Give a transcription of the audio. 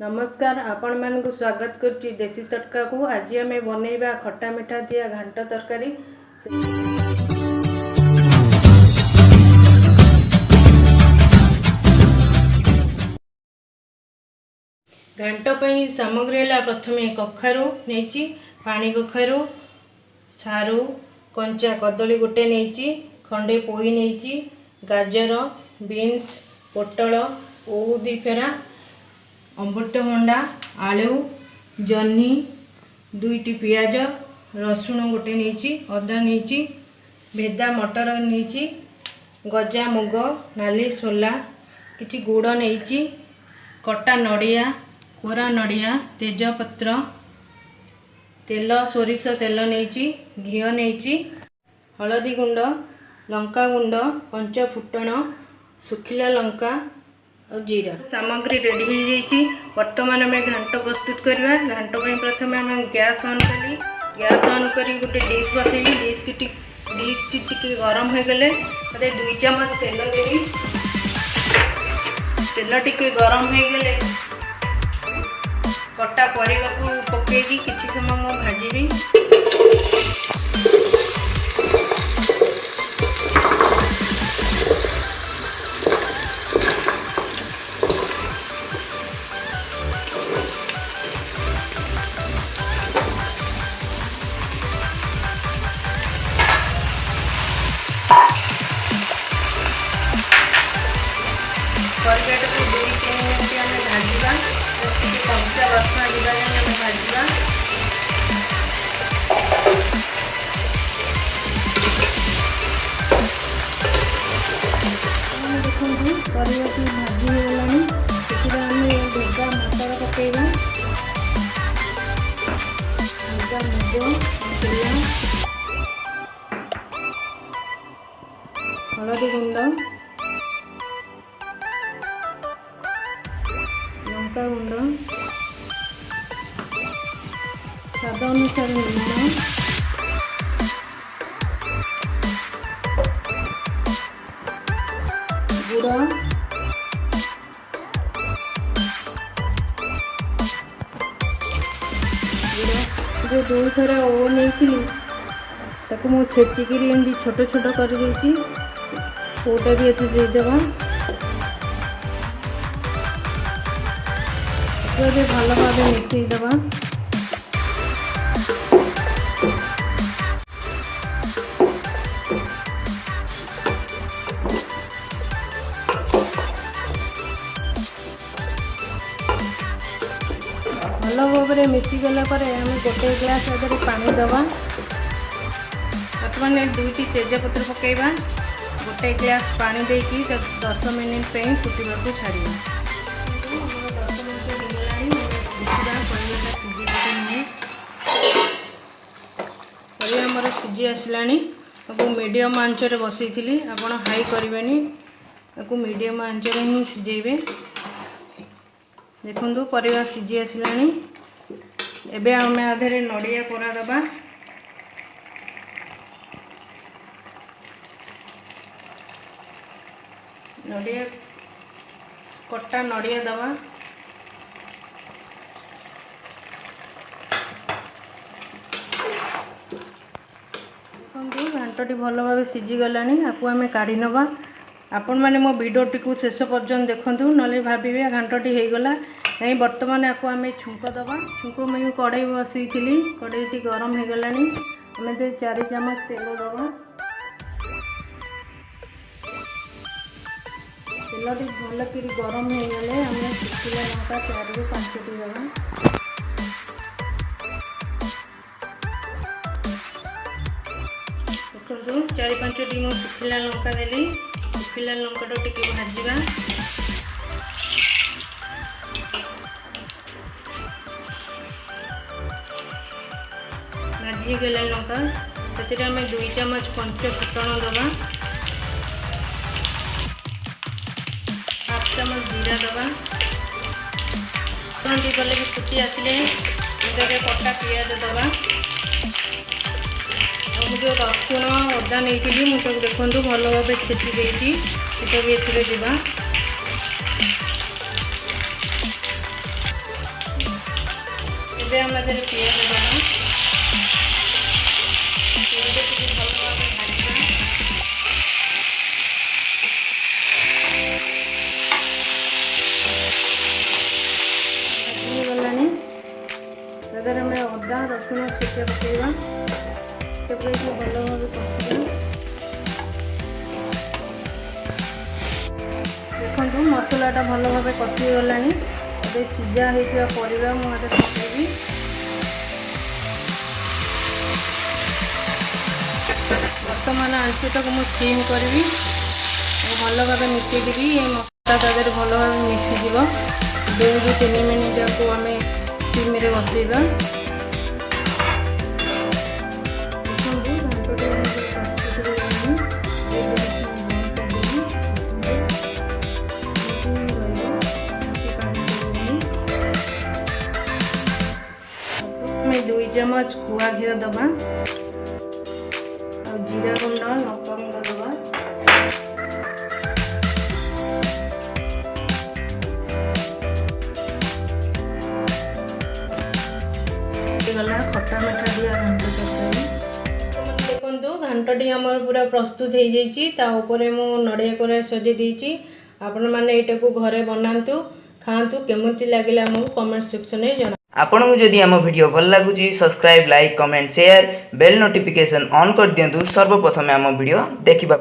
नमस्कार आपण मानक स्वागत करछि देसी तटका को। आज आम बनैबा खट्टा मिठा दिया घांट तरकारी। घांट पई सामग्री है प्रथमे कखारू नहीं पानी कखारू सारू कंचा कदली गोटे नहीं खंडे पोई नहीं गाजर बीन्स पोटल ओदी फेरा अमृतभंडा आलू जन्नी दुईटी पियाज रसुण गोटे नहीं अदा नहीं भेदा मटर नहीं गजा मुग नाली सोला किछि गुड़ नहीं कटा नड़िया कोरा नड़िया तेजपत्र तेल सोरिष तेल नहीं घी नहीं हलदी गुंड लंका गुंड पंच फुटण सुखिला लंका और जीरा सामग्री रेडी हो जाइए। वर्तमान आम घांट प्रस्तुत करवा। घांट प्रथम आम गैस ऑन कली गैस ऑन कर गोटे डिश बसैली डिश टी गरम हो गले 2 चम्मच तेल देवी तेल टी गरम हो गले कटा परिवा को पकईकी किसी समय मु भाजी परिवाटा को 2-3 मिनट आम भाजवा कंचा रसना जीवा आम भाजवा। देखो परिवा की भाजी होगलानी आम भेजा मटर पकेगा भेजा मुग हलदी गुंड लंका गुंड स्वाद अनुसार लुण गुड़ जो 2 थर ओ नहीं ताको मु छेचिकी एमती छोट छोट कर कोटा भी अच्छे देदेवा भल भाव मिसईदेवा। भल भाव मिसीगला आम गोटे ग्लास आगे पानी दवा। बर्तमान 2टी तेजपत्र पकेबा गोटे ग्लास पानी देकी 10 मिनिट पे फुटवा को छाड़िया। परिवा सीझी आसला मीडियम आंचर बसई आपण हाई करें आपको मीडियम आंचर ही सीझेबे। देखो परिवा सीझी आसला एबे आम आधे नड़िया कोरा दबा नड़िया कटा नड़िया दबा घांटी भल भाव सीझीगला आपको आम काढ़ी नवा। आपण मैंने मो वीडियोटी को शेष पर्यंत देखूँ ना भावे घांटी होगला नहीं। बर्तमान आपको आम छुंक दबा छुंक मैं कड़े बसई कड़े गरम होगला आम 4 चम्मच तेल दबा तेल भल कर गरम होगले आम सुखिला लंका 4 ରୁ 5टी दबा। देखो 4-5टी मु सुखिला लंका देली सुखिला लंका टी भाजवा। भाजी गला लंका से आम 2 चम्मच पंच फुटण दबा 1/2 चम्मच जीरा दबा। फुटी गले भी फुटी आसिले कटा पियाज दबा जो रसुण अदा नहीं मुझे देखूँ भल भाव छेची देती भी ए ଏବେ ଆମେ ଏଥିରେ ପିଆଜ ଦେବା। ପିଆଜ ଟିକେ ଭଲ ଭାବରେ ଭାଜିବା। ହେଇଗଲାଣି। ତା ଦେହରେ ଆମେ ଅଦା ରସୁଣ ଛେଚା ପକାଇବା। ପକାଇକି ଭଲ ଭାବେ କଷିବା। ଦେଖନ୍ତୁ ମସଲାଟା ଭଲ ଭାବେ କଷିଗଲାଣି। ଏବେ ସିଝା ହେଇଥିବା ପରିବା ମୁଁ ଏଥିରେ ପକାଇବି। ବର୍ତ୍ତମାନ ଆଞ୍ଚଟାକୁ ମୁଁ ସିମ୍ କରିବି। ଭଲ ଭାବେ ମିଶେଇଦେବି। ଏ ମସଲା ତା ଦେହରେ ଭଲ ଭାବେ ମିଶିଯିବ। 2 ରୁ 3 ମିନିଟ୍ ଆକୁ ଆମେ ସିମ୍ରେ ବସେଇବା। ଦେଖନ୍ତୁ ଘାଣ୍ଟଟି ଆମର ପ୍ରସ୍ତୁତ ହେଇଗଲାଣି। ଆମେ 2 ଚାମଚ ଗୁଆ ଘିଅ ଦେବା। ଆଉ ଜିରା ଗୁଣ୍ଡ, ଲଙ୍କା ଗୁଣ୍ଡ ଦେବା। गला खटा मिठा दिया घांट तरकारी। देखो घांटटी आमर पूरा प्रस्तुत हो जाइए। मु नड़िया कोरा सजे देइछि। आपण माने एटा को घरे बनातु, खातु। केमति लागिला हमहु कमेंट सेक्शन में जना। आपन को जदि आम वीडियो भल लागुची subscribe, like, comment, share, bell notification on कर दियंतु। सर्वप्रथम आम वीडियो देखिबा।